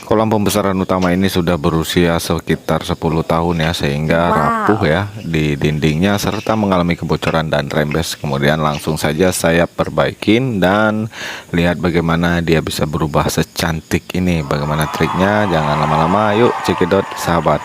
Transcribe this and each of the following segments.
Kolam pembesaran utama ini sudah berusia sekitar 10 tahun ya, sehingga rapuh ya di dindingnya serta mengalami kebocoran dan rembes. Kemudian langsung saja saya perbaikin dan lihat bagaimana dia bisa berubah secantik ini. Bagaimana triknya? Jangan lama-lama, yuk cekidot sahabat.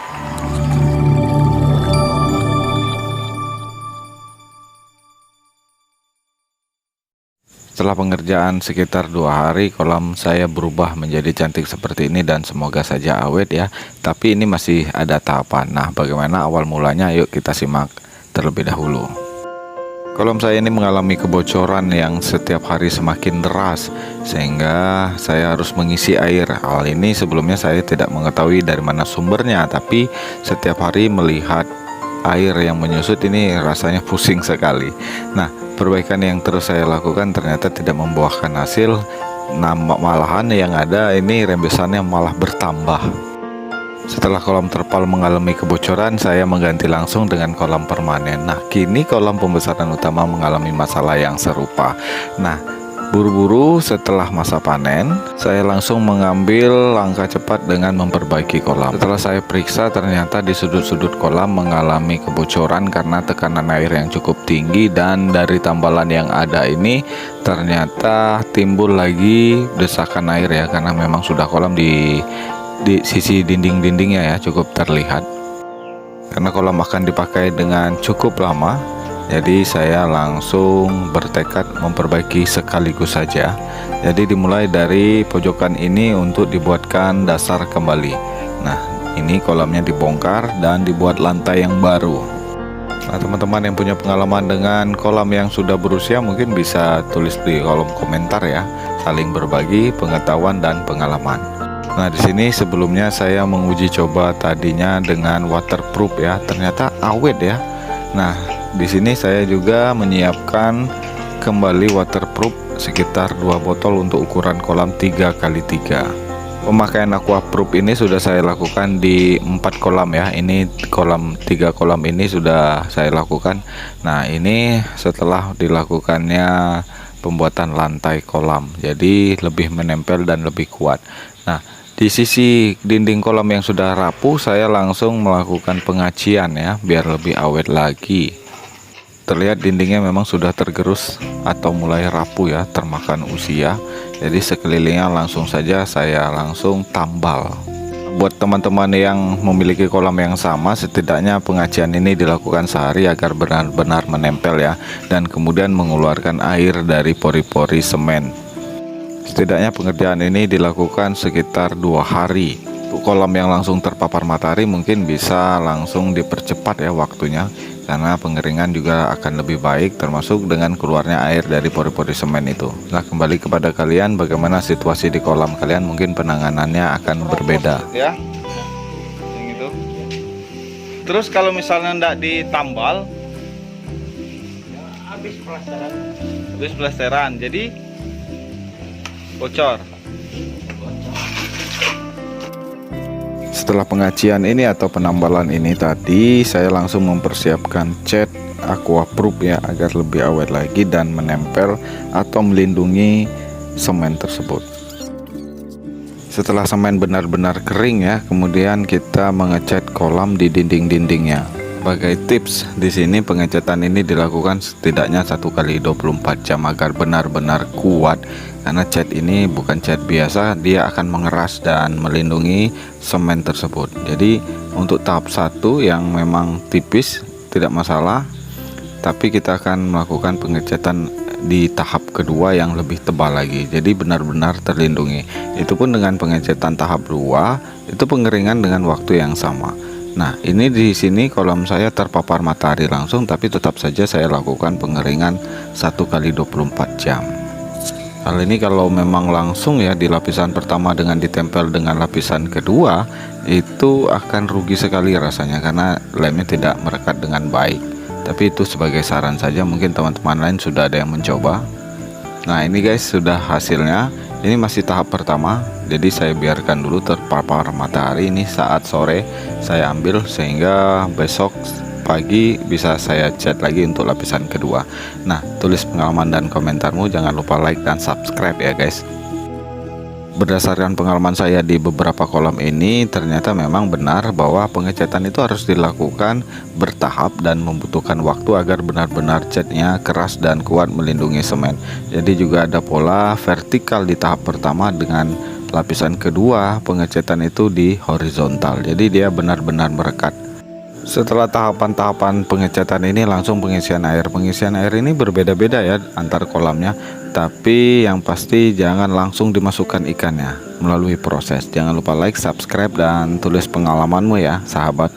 Setelah pengerjaan sekitar 2 hari, kolam saya berubah menjadi cantik seperti ini dan semoga saja awet ya. Tapi ini masih ada tahapan. Nah, bagaimana awal mulanya? Yuk kita simak terlebih dahulu. Kolam saya ini mengalami kebocoran yang setiap hari semakin deras, sehingga saya harus mengisi air. Hal ini sebelumnya saya tidak mengetahui dari mana sumbernya, tapi setiap hari melihat air yang menyusut ini rasanya pusing sekali. Nah, perbaikan yang terus saya lakukan ternyata tidak membuahkan hasil. Nah, malahan yang ada ini rembesannya malah bertambah. Setelah kolam terpal mengalami kebocoran, saya mengganti langsung dengan kolam permanen. Nah, kini kolam pembesaran utama mengalami masalah yang serupa. Nah, buru-buru setelah masa panen, saya langsung mengambil langkah cepat dengan memperbaiki kolam. Setelah saya periksa, ternyata di sudut-sudut kolam mengalami kebocoran karena tekanan air yang cukup tinggi, dan dari tambalan yang ada ini ternyata timbul lagi desakan air ya, karena memang sudah kolam di sisi dinding-dindingnya ya cukup terlihat. Karena kolam akan dipakai dengan cukup lama, jadi saya langsung bertekad memperbaiki sekaligus saja. Jadi dimulai dari pojokan ini untuk dibuatkan dasar kembali. Nah, ini kolamnya dibongkar dan dibuat lantai yang baru. Nah, teman-teman yang punya pengalaman dengan kolam yang sudah berusia mungkin bisa tulis di kolom komentar ya. Saling berbagi pengetahuan dan pengalaman. Nah, di sini sebelumnya saya menguji coba tadinya dengan waterproof ya. Ternyata awet ya. Nah, di sini saya juga menyiapkan kembali waterproof sekitar 2 botol untuk ukuran kolam 3x3. Pemakaian aquaproof ini sudah saya lakukan di 4 kolam ya. Ini kolam 3 kolam ini sudah saya lakukan. Nah, ini setelah dilakukannya pembuatan lantai kolam, jadi lebih menempel dan lebih kuat. Nah, di sisi dinding kolam yang sudah rapuh, saya langsung melakukan pengacian ya, biar lebih awet lagi. Terlihat dindingnya memang sudah tergerus atau mulai rapuh ya, termakan usia. Jadi sekelilingnya langsung saja saya langsung tambal. Buat teman-teman yang memiliki kolam yang sama, setidaknya pengacian ini dilakukan sehari agar benar-benar menempel ya, dan kemudian mengeluarkan air dari pori-pori semen. Setidaknya pengerjaan ini dilakukan sekitar 2 hari. Untuk kolam yang langsung terpapar matahari mungkin bisa langsung dipercepat ya waktunya, karena pengeringan juga akan lebih baik, termasuk dengan keluarnya air dari pori-pori semen itu. Nah, kembali kepada kalian, bagaimana situasi di kolam kalian, mungkin penanganannya akan berbeda ya. Yang itu. Terus kalau misalnya tidak ditambal, habis plesteran, jadi bocor. Setelah pengacian ini atau penambalan ini tadi, saya langsung mempersiapkan cat aquaproof ya, agar lebih awet lagi dan menempel atau melindungi semen tersebut. Setelah semen benar-benar kering ya, kemudian kita mengecat kolam di dinding-dindingnya. Sebagai tips, di sini pengecatan ini dilakukan setidaknya 1x24 jam agar benar-benar kuat. Karena cat ini bukan cat biasa, dia akan mengeras dan melindungi semen tersebut. Jadi untuk tahap 1 yang memang tipis tidak masalah, tapi kita akan melakukan pengecatan di tahap kedua yang lebih tebal lagi. Jadi benar-benar terlindungi. Itu pun dengan pengecatan tahap 2, itu pengeringan dengan waktu yang sama. Nah, ini di sini kolam saya terpapar matahari langsung, tapi tetap saja saya lakukan pengeringan 1x24 jam. Hal ini kalau memang langsung ya di lapisan pertama dengan ditempel dengan lapisan kedua, itu akan rugi sekali rasanya karena lemnya tidak merekat dengan baik. Tapi itu sebagai saran saja, mungkin teman-teman lain sudah ada yang mencoba. Nah, ini guys sudah hasilnya. Ini masih tahap pertama, jadi saya biarkan dulu terpapar matahari. Ini saat sore saya ambil, sehingga besok pagi bisa saya cat lagi untuk lapisan kedua. Nah, tulis pengalaman dan komentarmu, jangan lupa like dan subscribe ya guys. Berdasarkan pengalaman saya di beberapa kolam ini, ternyata memang benar bahwa pengecatan itu harus dilakukan bertahap dan membutuhkan waktu agar benar-benar catnya keras dan kuat melindungi semen. Jadi juga ada pola vertikal di tahap pertama, dengan lapisan kedua pengecatan itu di horizontal. Jadi dia benar-benar merekat. Setelah tahapan-tahapan pengecatan ini langsung pengisian air. Pengisian air ini berbeda-beda ya antar kolamnya, tapi yang pasti jangan langsung dimasukkan ikannya melalui proses. Jangan lupa like, subscribe, dan tulis pengalamanmu ya sahabat.